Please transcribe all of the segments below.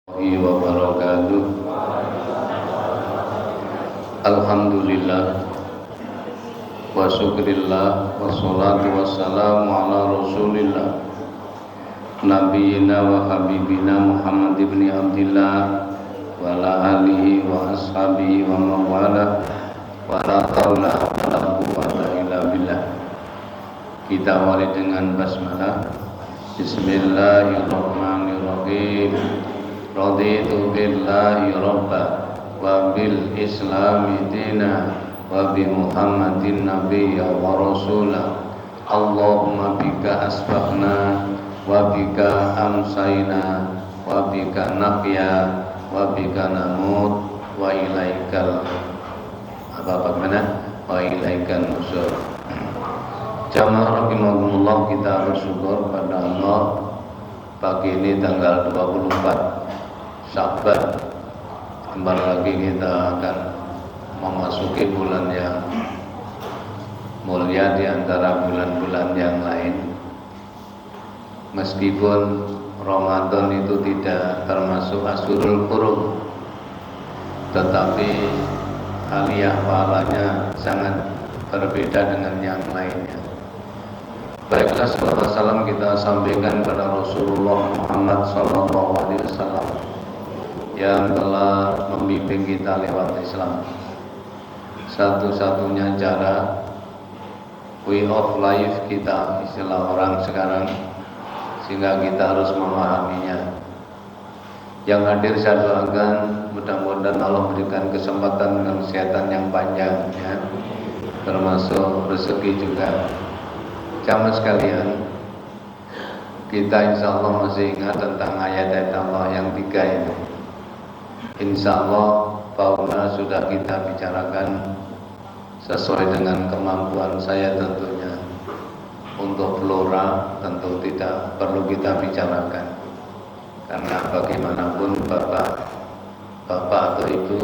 Wabarakatuh. Alhamdulillah wa syukrillah wassalatu wassalamu ala rasulillah nabiyina wa habibina Muhammad ibn Abdillah wa ala alihi wa ashabihi wa mawala wa la hawla wa la quwwata illa billah. Kita awali dengan basmalah. Bismillahirrahmanirrahim. Raditu billahi rabba wa bil islami dina wa bi muhammadin nabiyya wa rasula. Allahumma bika asbahna wa bika amsayna wa bika nahya wa bika namut wa ilaikal wa ilaikal nusur. Jamaah rahimakumullah, kita bersyukur pada Allah. Pagi ini tanggal 24 Sya'ban, kembali lagi kita akan memasuki bulan yang mulia di antara bulan-bulan yang lain. Meskipun Ramadan itu tidak termasuk Ashurul Hurum, tetapi aliyah pahalanya sangat berbeda dengan yang lainnya. Baiklah, salawat salam kita sampaikan kepada Rasulullah Muhammad SAW yang telah membimbing kita lewat Islam. Satu-satunya cara, way of life kita, istilah orang sekarang, sehingga kita harus memahaminya. Yang hadir saya doakan mudah-mudahan Allah berikan kesempatan dan kesehatan yang panjang, ya, termasuk rezeki juga. Jamaah sekalian, kita insya Allah masih ingat tentang ayat-ayat Allah yang 3 itu. Insya Allah fauna sudah kita bicarakan sesuai dengan kemampuan saya tentunya. Untuk flora tentu tidak perlu kita bicarakan, karena bagaimanapun bapak atau ibu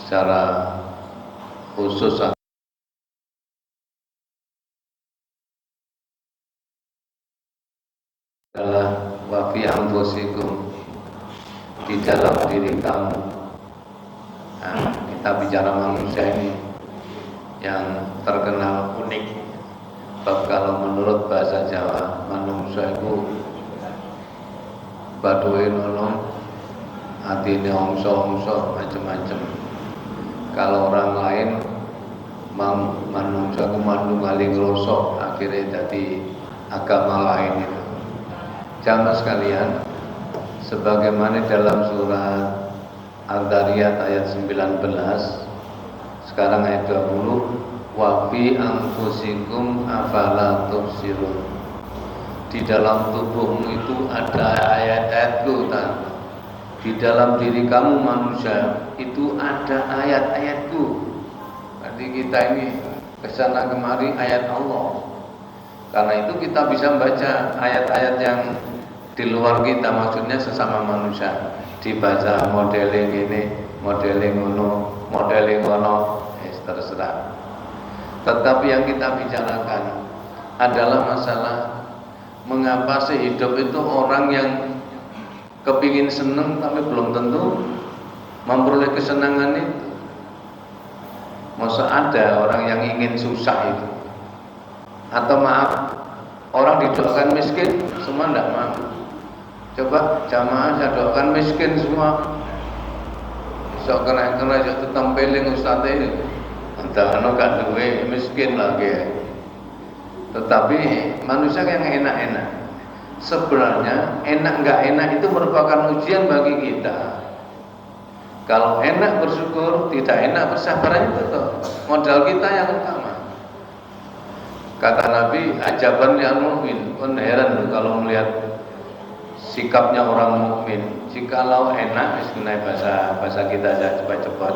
secara khusus adalah wa fi anfusikum, di dalam diri kamu. Nah, kita bicara manusia ini yang terkenal unik. Bab kalau menurut bahasa Jawa, manusia itu baduin ono atine ongso-ongso macam-macam. Kalau orang lain manusia itu mandung aling rosok, akhirnya jadi agama lain itu. Jamaah sekalian, sebagaimana dalam surat Al-Dariyat ayat 19, sekarang ayat 20, wa fi anfusikum afala tubsirun. Di dalam tubuhmu itu ada ayat-ayatku, di dalam diri kamu manusia itu ada ayat-ayatku. Berarti kita ini kesana kemari ayat Allah. Karena itu kita bisa membaca ayat-ayat yang di luar kita, maksudnya sesama manusia, dibaca modeling ini, modeling ngono, terserah. Tetapi yang kita bicarakan adalah masalah mengapa sih hidup itu orang yang kepingin seneng tapi belum tentu memperoleh kesenangan itu. Masa ada orang yang ingin susah itu? Atau maaf, orang didoakan miskin semua tidak mau. Coba jamaah saya doakan miskin semua, sok kena jatuh tempeling ustaz ini, entah anu gak duwe miskin lagi. Tetapi manusia yang enak-enak, sebenarnya enak nggak enak itu merupakan ujian bagi kita. Kalau enak bersyukur, tidak enak bersabar, itu modal kita yang utama. Kata Nabi, ajaban ya mukmin, pun heran kalau melihat sikapnya orang mukmin. Jikalau enak, bahasa kita saja cepat-cepat.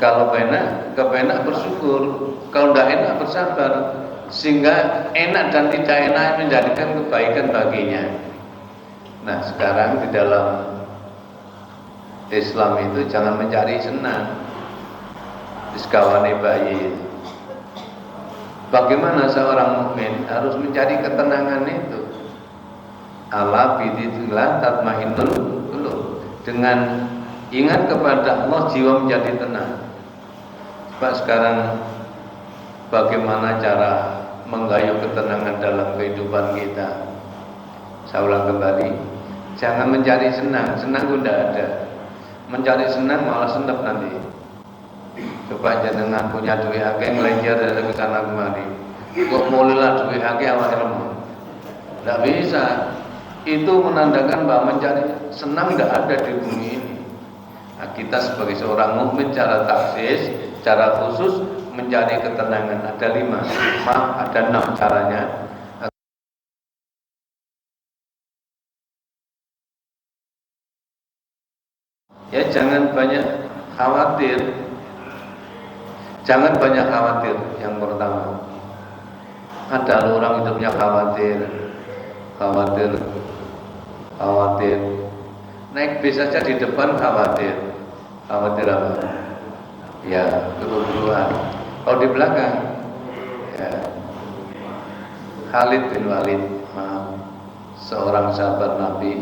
Kalau kepenak bersyukur, kalau tidak enak bersabar, sehingga enak dan tidak enak menjadikan kebaikan baginya. Nah, sekarang di dalam Islam itu jangan mencari senang, diskawane bayi. Bagaimana seorang mukmin harus mencari ketenangan itu? Ala bidzikrillah tatmainnul qulub. Dengan ingat kepada Allah, jiwa menjadi tenang. Coba sekarang bagaimana cara menggayuh ketenangan dalam kehidupan kita? Saya ulang kembali, jangan mencari senang, senang itu tidak ada. Mencari senang malah sendap nanti. Coba jenengan punya duit akeh ngelenjar dari ke sana kemari, kok mulailah duit akeh awake lemah. Tidak bisa. Itu menandakan bahwa mencari senang tidak ada di bumi ini. Nah, kita sebagai seorang mukmin cara taksis, cara khusus mencari ketenangan ada 5, ada 6 caranya. Ya, jangan banyak khawatir. Jangan banyak khawatir. Yang pertama, ada orang hidupnya khawatir. Naik bis saja di depan khawatir apa? Ya, buru-buruan. Kalau di belakang, ya, Khalid bin Walid, seorang sahabat Nabi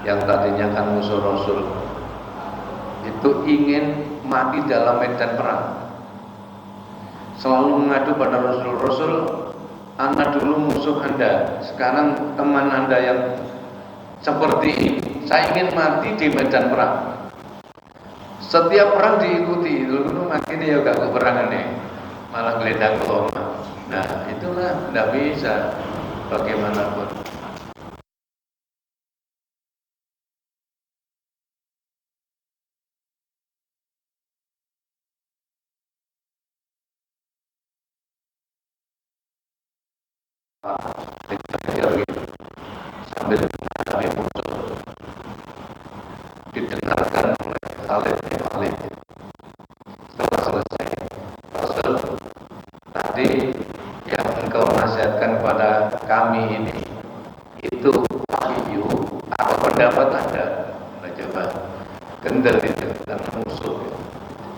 yang tadinya kan musuh Rasul, itu ingin mati dalam medan perang. Selalu mengadu pada Rasul, Anda dulu musuh Anda, sekarang teman Anda yang seperti ini. Saya ingin mati di medan perang. Setiap perang diikuti, dulu makin ya gak keperangan nih, malah geledang keloma. Nah, itulah tidak bisa bagaimanapun. Sambil menghadapi musuh, didengarkan oleh Khalid bin Walid. Setelah selesai, Rasul, tadi yang engkau nasihatkan kepada kami ini itu wahyu apa pendapat Anda? Nah, coba kendel itu karena musuh,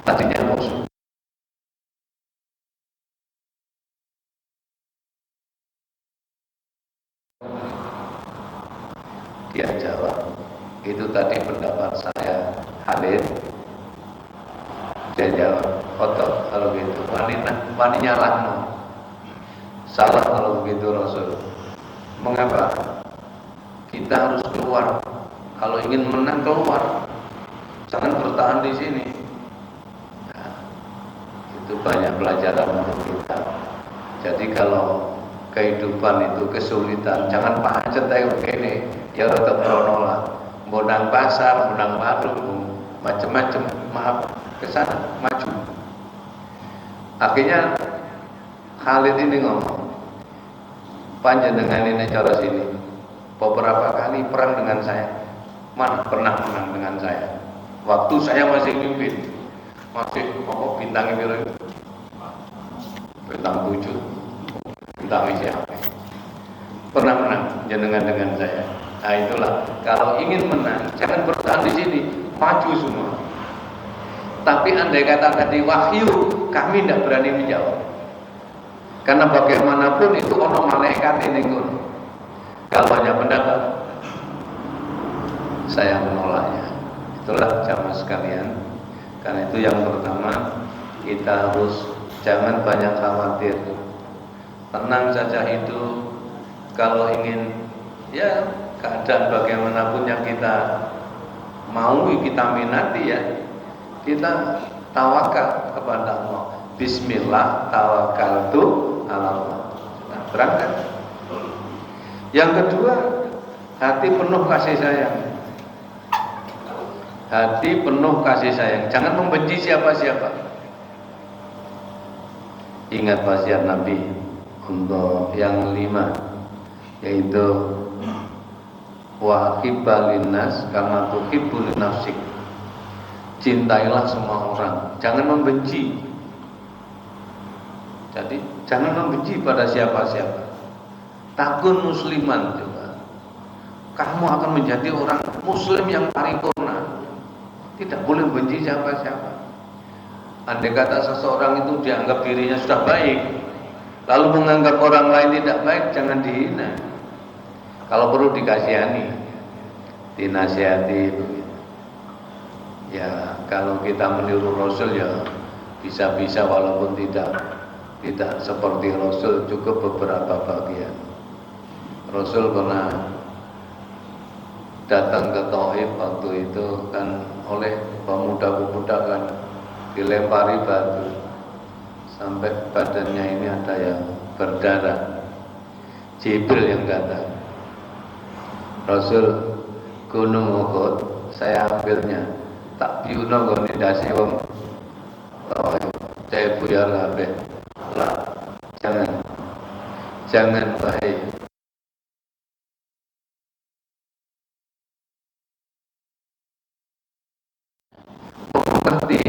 tadinya musuh. Dia jawab, itu tadi pendapat saya, Khalid. Dia jawab, kotor kalau gitu, wani nyalah no. Salah kalau begitu Rasul. Mengapa? Kita harus keluar. Kalau ingin menang keluar, jangan bertahan di sini. Nah, itu banyak pelajaran untuk kita. Jadi kalau kehidupan itu kesulitan, jangan pancet aja begini, ya tetap kronola, menang pasar, menang warung, macam-macam, maaf kesana maju. Akhirnya Khalid ini ngomong, panjenengan ini cara sini, beberapa kali perang dengan saya, mana pernah menang dengan saya? Waktu saya masih mimpin, masih bintang biru, bintang 7. Bintang siapa? Pernah menang jenengan dengan saya. Nah, itulah kalau ingin menang jangan bertahan di sini, maju semua. Tapi andai kata tadi wahyu, kami tidak berani menjawab. Karena bagaimanapun itu ono malaikat ini pun. Kalau banyak pendapat, saya menolaknya. Itulah jamaah sekalian. Karena itu yang pertama, kita harus jangan banyak khawatir. Tenang saja hidup. Kalau ingin ya keadaan bagaimanapun yang kita mau, kita minati ya, kita tawakal kepada Allah. Bismillah tawakkaltu ala Allah. Nah, berangkat. Yang kedua, hati penuh kasih sayang. Hati penuh kasih sayang. Jangan membenci siapa-siapa. Ingat wasiat Nabi untuk yang 5, yaitu wa hibbalin nas kama tuhibbu nafsik. Cintailah semua orang, jangan membenci. Jadi jangan membenci pada siapa-siapa. Takun musliman juga. Kamu akan menjadi orang muslim yang paripurna. Tidak boleh benci siapa-siapa. Andai kata seseorang itu dianggap dirinya sudah baik, lalu menganggap orang lain tidak baik, jangan dihina. Kalau perlu dikasihani, dinasihati begitu. Ya kalau kita meniru Rasul ya bisa-bisa walaupun tidak seperti Rasul, cukup beberapa bagian. Rasul pernah datang ke Taif waktu itu kan oleh pemuda-pemuda kan dilempari batu sampai badannya ini ada yang berdarah. Jibril yang datang, Rasul Gunung Uhud saya ambilnya tak biuno gone ndase wong saya buyar kabeh lah, jangan baik. Mengerti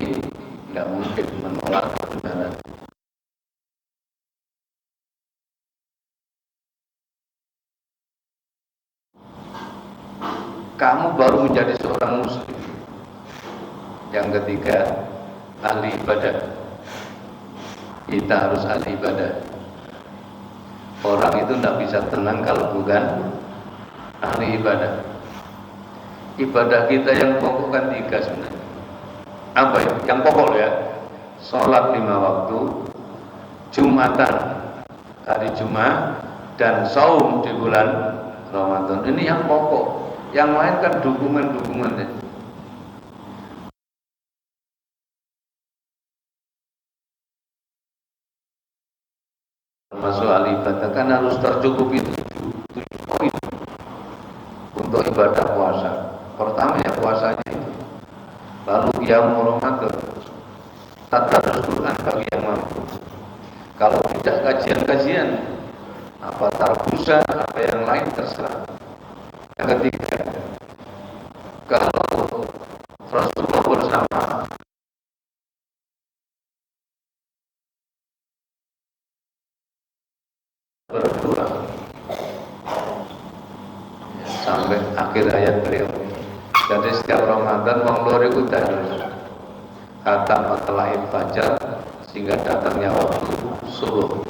nggak mungkin menolak kebenaran. Kamu baru menjadi seorang muslim. Yang ketiga, ahli ibadah. Kita harus ahli ibadah. Orang itu tidak bisa tenang kalau bukan ahli ibadah. Ibadah kita yang pokok kan 3 sebenarnya. Apa ya? Yang pokok ya, sholat 5 waktu, Jumatan hari Jumat, dan saum di bulan Ramadan. Ini yang pokok. Yang lain kan dukungan-dukungannya. Termasuk ahli ibadah kan harus tercukupi 7 poin untuk ibadah puasa. Pertama ya puasanya itu. Lalu yang Ramadan, tadarus Quran bagi yang mampu. Kalau tidak kajian-kajian, apa tarbusa, apa yang lain terserah. Yang ketiga, kalau Rasulullah bersama berdua sampai akhir ayat beliau. Jadi setiap Ramadan wong loro iku terus kata matlaib fajar sehingga datangnya waktu subuh.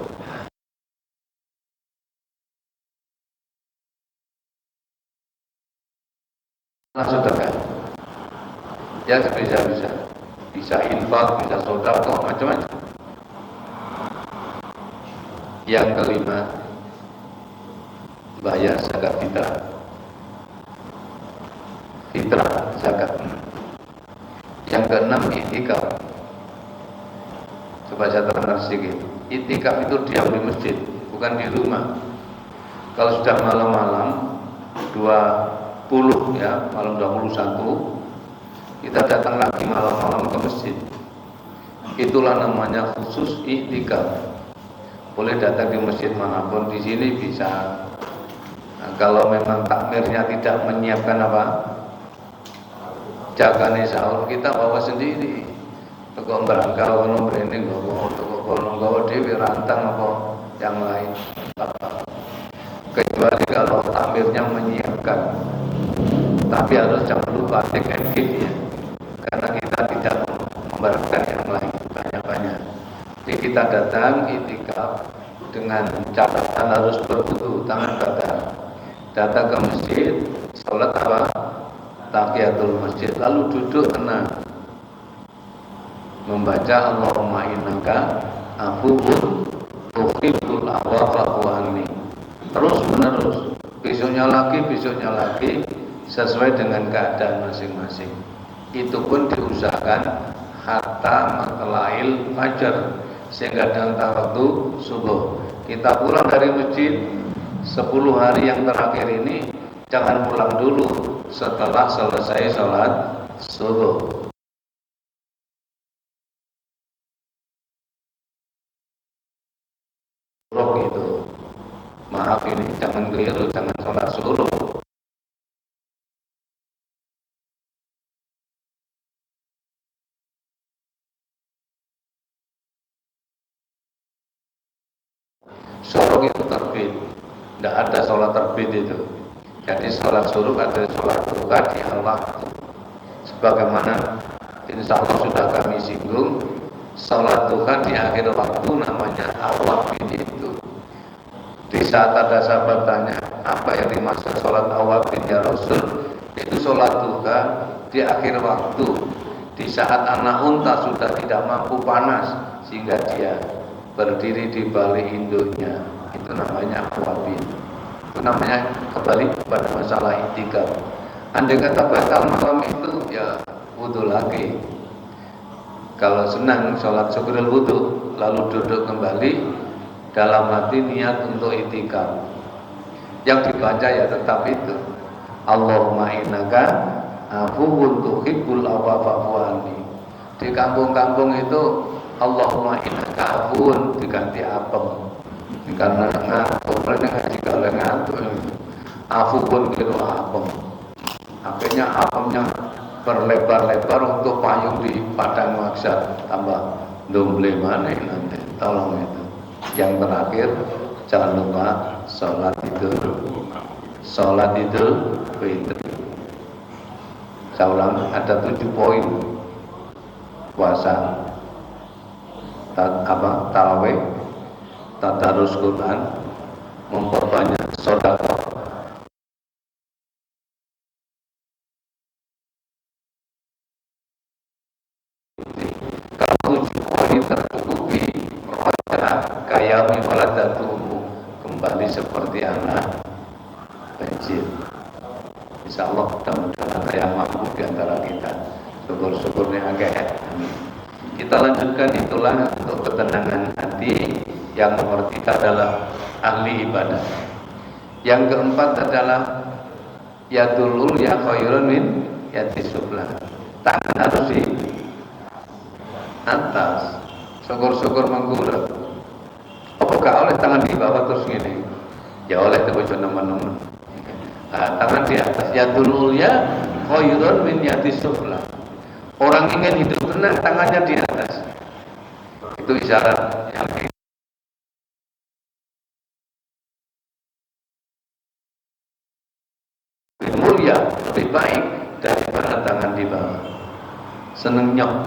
Langsung dekat. Ya bisa infak, bisa sedekah, macam-macam. Yang kelima, bayar zakat fitrah zakat. Yang keenam, itikaf. Coba saya terangkan sedikit. Itikaf itu diam di masjid, bukan di rumah. Kalau sudah malam-malam 20 ya, malam 21, kita datang lagi malam-malam ke masjid. Itulah namanya khusus itikaf. Boleh datang di masjid manapun, di sini bisa. Nah, kalau memang takmirnya tidak menyiapkan apa, jagane sahur, kita bawa sendiri. Toko berangkal, kono mrene nggawa, toko kono nggawa dhewe rantang apa yang lain. Kecuali kalau takmirnya menyiapkan. Tapi harus jangan lupa take and give ya. Karena kita tidak membarangkan yang lain banyak-banyak. Jadi kita datang itikaf dengan catatan harus berwudu, tangan basah. Datang ke masjid, sholat apa? Tahiyatul masjid, lalu duduk tenang, membaca Allahumma innaka afuwwun tuhibbul afwa fa'fu anni. Terus menerus, besoknya lagi sesuai dengan keadaan masing-masing. Itu pun diusahakan hatta matlail fajar, sehingga dalam waktu subuh. Kita pulang dari masjid 10 hari yang terakhir ini jangan pulang dulu setelah selesai sholat subuh. Rok itu, maaf ini jangan keliru, jangan sholat subuh. Syuruk itu terbit, tidak ada sholat terbit itu. Jadi sholat syuruk ada sholat duha di Allah. Sebagaimana insya Allah sudah kami singgung, sholat duha di akhir waktu namanya awabin itu. Di saat ada sahabat tanya, apa yang dimaksud sholat awabin ya Rasul? Itu sholat duha di akhir waktu, di saat anak unta sudah tidak mampu panas sehingga dia berdiri di balik induknya. Itu namanya awabin. Itu namanya kembali kepada masalah itikaf. Andai kata batal malam itu, ya wudu lagi. Kalau senang sholat syukurul wudu, lalu duduk kembali dalam hati niat untuk itikaf. Yang dibaca ya tetap itu, Allahumma innaka afuwun tuhibbul afwa fa'fu anni. Di kampung-kampung itu Allahumma innaka afuwun diganti apem. Karena ngantuk, ngaji kalau ngantuk, afuwun gitu apem. Akhirnya apemnya berlebar-lebar untuk payung di padang maksar, tambah domble mana nanti, tolong itu. Yang terakhir jangan lupa sholat Idul Fitri. Saya ulang, ada 7 poin. Puasa, tarawih, tadarus Quran, memperbanyak sedekah. Kalau 7 poin tercukupi, kaya waladatuhu, kembali seperti anak kecil. Insya Allah mudah-mudahan ada yang mampu di antara kita. Syukur-syukurnya agak. Kita lanjutkan, itulah untuk ketenangan hati. Yang nomor 3 adalah ahli ibadah. Yang keempat adalah yadulul ya khairun min yatisublah. Tangan harus di atas, syukur-syukur mengkurang. Apakah oleh tangan di bawah terus gini? Ya oleh terus teman-teman. Tangan di atas, yadulul ya khairun min yatisublah. Orang ingin hidup tenang, tangannya di atas. Itu isyarat yang lebih mulia, lebih baik daripada tangan di bawah. Seneng nyok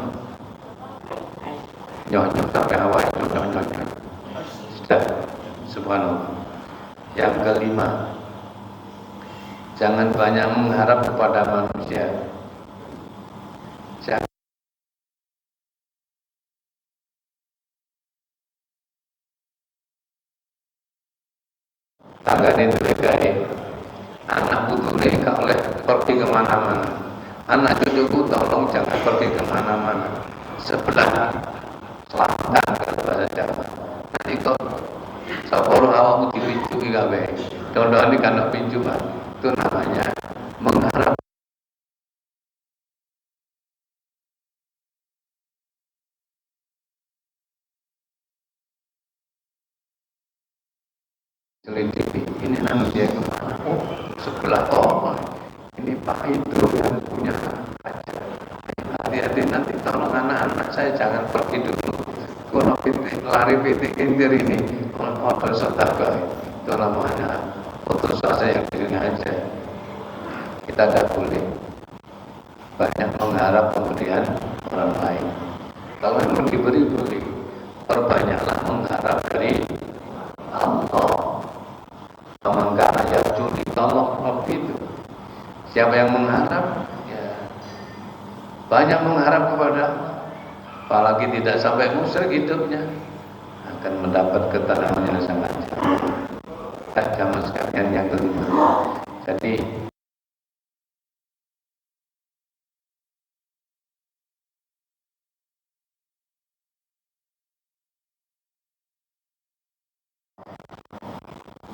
sampai awal itu nyok. Sudah, subhanallah. Yang kelima, jangan banyak mengharap kepada manusia. Tanggane dilegahi, anak putu gak oleh pergi kemana-mana. Anak cucuku tolong jangan pergi kemana-mana. Sebelah selatan kalau bahasa Jawa. Nanti kok saporo awakmu dipincu gawe. Dondone kan pincu, Pak. Itu namanya mengharap. Selidiki, ini manusia kemana? Oh, sebelah ini Pak Idro yang punya aja. Hati-hati nanti tolong anak-anak saya jangan pergi dulu. Kalau lari pitik intir ini, kalau sedekah itu namanya putus asa yang begini aja. Kita tidak boleh banyak mengharap kemudian orang lain. Kalau memang diberi, perbanyaklah mengharap dari Allah. Mengharap ya judi tolong itu. Siapa yang mengharap, ya banyak mengharap kepada Allah, apalagi tidak sampai musyrik hidupnya, akan mendapat ketenangan yang sangat jauh. Jamaah sekalian yang kelima. Jadi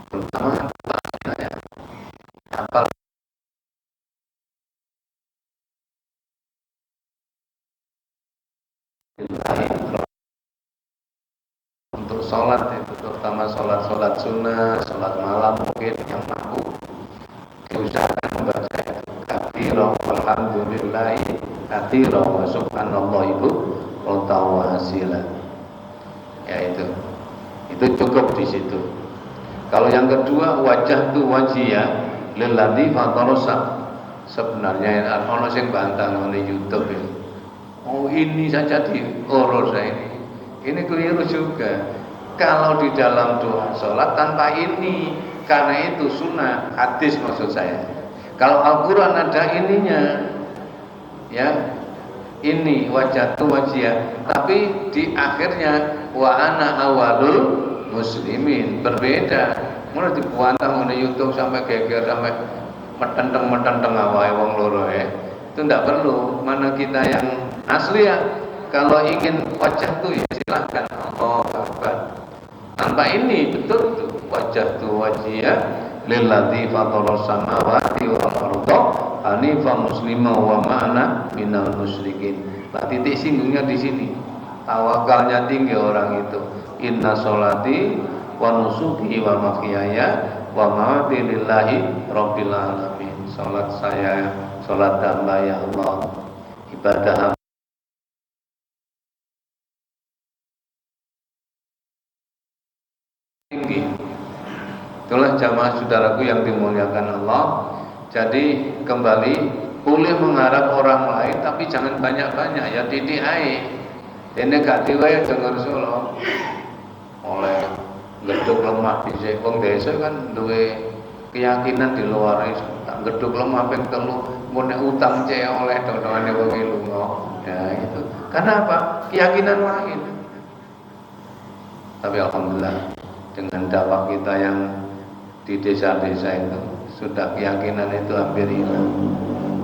pertama apa untuk sholat itu, terutama sholat sunnah, sholat malam mungkin yang mampu diusahakan membaca katsira walhamdulillahi katsira wa subhanallah ibu wa hasila. Ya itu cukup di situ. Kalau yang kedua, wajah tu wajiyah lilladzi fatarasa. Sebenarnya ono sing bantah di YouTube ini. Oh, ini saja diurus ini. Ini keliru juga. Kalau di dalam doa sholat tanpa ini, karena itu sunnah hadis maksud saya. Kalau Al-Quran ada ininya, ya, ini wajah tu wajah, tapi di akhirnya wa ana awalul muslimin, berbeda. Mulai dibuantah mulai YouTube sampai geger sampai metenteng awake wong loro itu ndak perlu. Mana kita yang asli ya, kalau ingin wajah tu ya silahkan. Oh Akbar. Tanpa ini betul tuh wajah tu wajah lilladzi fatara samawati wal arda hanifan muslima wa ma'ana minal musyrikin. Nah, titik singgungnya di sini. Tawakalnya tinggi orang itu. Inna sholati wa nusuki wa mahyaya wa mamati lillahi rabbil alamin. Salat saya, salat hamba ya Allah, ibadah tinggi. Itulah jamaah saudaraku yang dimuliakan Allah. Jadi kembali, boleh mengharap orang lain tapi jangan banyak-banyak, ya titik ae. Dene gak diwae denger solo. Oleh gedhuk lemah dhisik wong desa kan duwe keyakinan di luar itu. Tak gedhuk lemah ping 3 mun nek utang cek oleh dodongane wong lunga. Ya itu. Karena apa? Keyakinan lain. Tapi alhamdulillah dengan dakwah kita yang di desa-desa itu sudah keyakinan itu hampir hilang.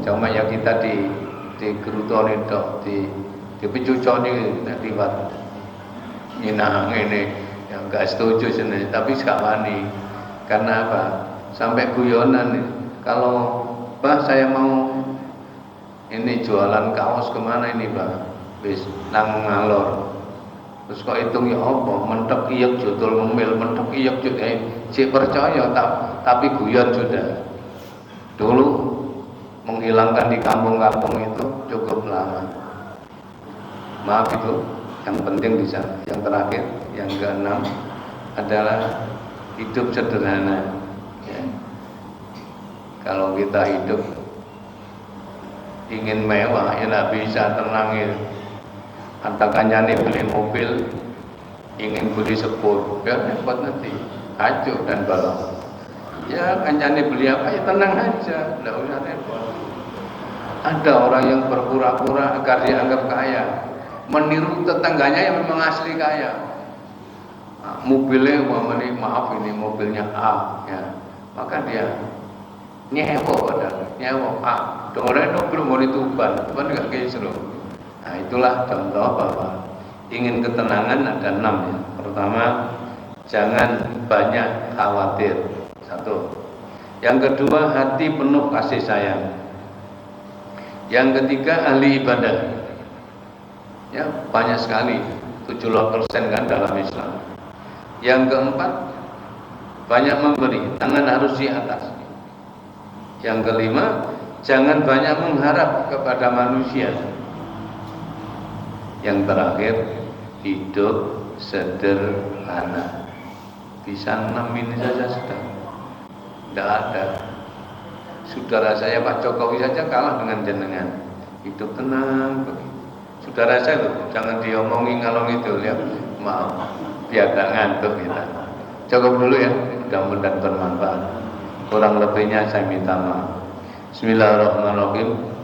Cuma ya kita di gerutoni dok, di pecuconi liwat nyinang ini yang enggak setuju sini, tapi gak wani. Karena apa? Sampai guyonan nih. Kalau Bah saya mau ini jualan kaos kemana ini Bah? Wis nang ngalor. Terus kok hitung ya apa? Mentek iyek judul ngemil, mentek iyek judul cik percaya tapi guyon sudah. Dulu menghilangkan di kampung-kampung itu cukup lama. Maaf itu yang penting di sana. Yang terakhir, yang keenam adalah hidup sederhana. Ya. Kalau kita hidup ingin mewah, ya tidak bisa tenang ya. Antakannya beli mobil, ingin beli sepur, ya repot nanti, hancur dan balap. Ya kancane beli apa ya tenang aja, tidak usah repot. Ada orang yang berpura-pura agar dianggap kaya, meniru tetangganya yang memang asli kaya. Nah, mobilnya maaf ini mobilnya A, ya, maka dia nyewa padahal nyewa A. Orang itu belum mau dituban, tuban nggak kisru. Nah itulah contoh bahwa ingin ketenangan ada 6 ya. Pertama, jangan banyak khawatir. 1. Yang kedua, hati penuh kasih sayang. Yang ketiga, ahli ibadah. Ya banyak sekali, 70% kan dalam Islam. Yang keempat, banyak memberi, tangan harus di atas. Yang kelima, jangan banyak mengharap kepada manusia. Yang terakhir, hidup sederhana. Bisa 6 ini saja sudah. Tidak ada. Saudara saya Pak Jokowi saja kalah dengan jenengan. Hidup tenang begitu. Saudara saya loh, jangan diomongin ngalong itu ya. Maaf, biar tak ngantuk kita. Cukup dulu ya, mudah-mudahan bermanfaat. Kurang lebihnya saya minta maaf. Bismillahirrahmanirrahim.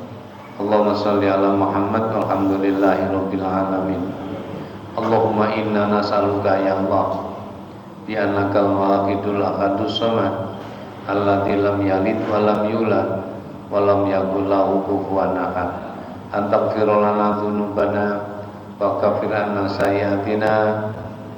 Allahumma sholli ala Muhammad walhamdulillahi rabbil alamin. Allahumma inna nas'aluka ya Allah bi annaka al-wahidul ahadus samad alladzi lam yalid wa lam yulad wa lam yakul lahu kufuwan ahad. Antaghfir lana dzunubana wa kaffir anna sayyi'atina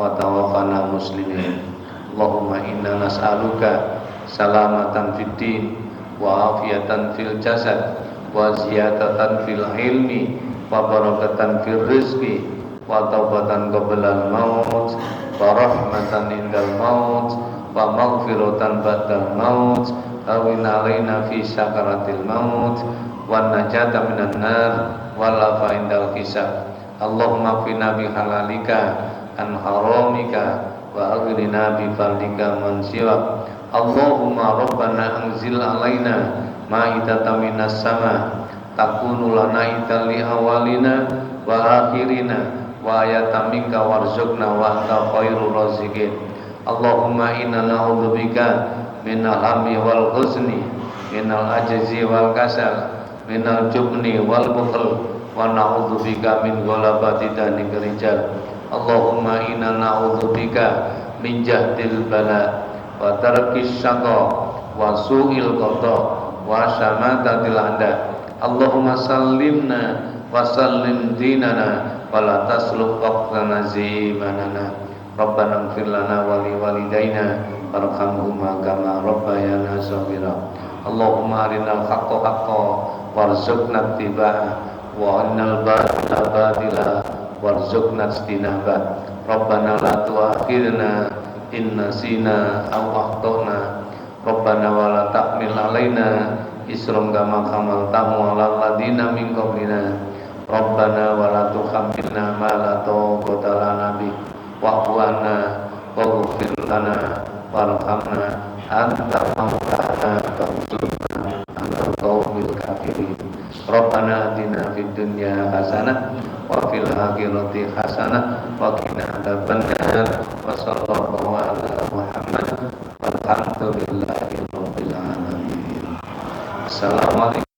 wa tawaffana muslimin. Allahumma inna nas'aluka salamatan fid din wa afiyatan fil jasad wa ziyadatan fil ilmi wa barakatan fil rizqi wa taubatan qablal maut wa rahmatan indal maut wa maghfiratan ba'dal maut awin alaina fi sakaratil maut wa najata minan nar wa lafa indal hisab. Allahumma qina bi halalika an haramika wa aghnina bi fadlika man siwak. Allahumma rabbana anzil alaina ma'idatan minas sama takunu lana idali awalina wa akhirina wa ayatan minka warzuqna wa anta khairur raziqin. Allahumma inna na'udzubika minal hammi wal huzni minal ajzi wal kasal, minal jubni wal bukhl, wa na'udzubika min ghalabati danikal rijal. Allahumma inna na'udzubika min jahdil bala wa tarkis syaqa wa su'il qada wa syamatatil a'da. Allahumma sallimna wa sallim dinana wa la tasluk waqtana zimanana. Rabbana ighfir lana wa li walidayna warhamhuma kama rabbayana shaghira. Allahumma arinal haqqa haqqan warzuqna ittiba'ah wa arinal batila batila warzuqna ijtinabah. Rabbana la tu'akhirna in nasina aw akhtana. Rabbana wa la tahmil alaina isran kama hamaltahu 'alal ladzina min qablina. Rabbana wa la tuhammilna ma la taqata lana bih wa'fu 'anna waghfir lana warhamna anta maulana fansurna 'alal qaumil kafirin. Rabbana atina fid dunya hasanah wa fil akhirati hasanah wa qina adzabannar. Wa sallallahu ala Muhammad walhamdulillahi rabbil alamin. Assalamualaikum.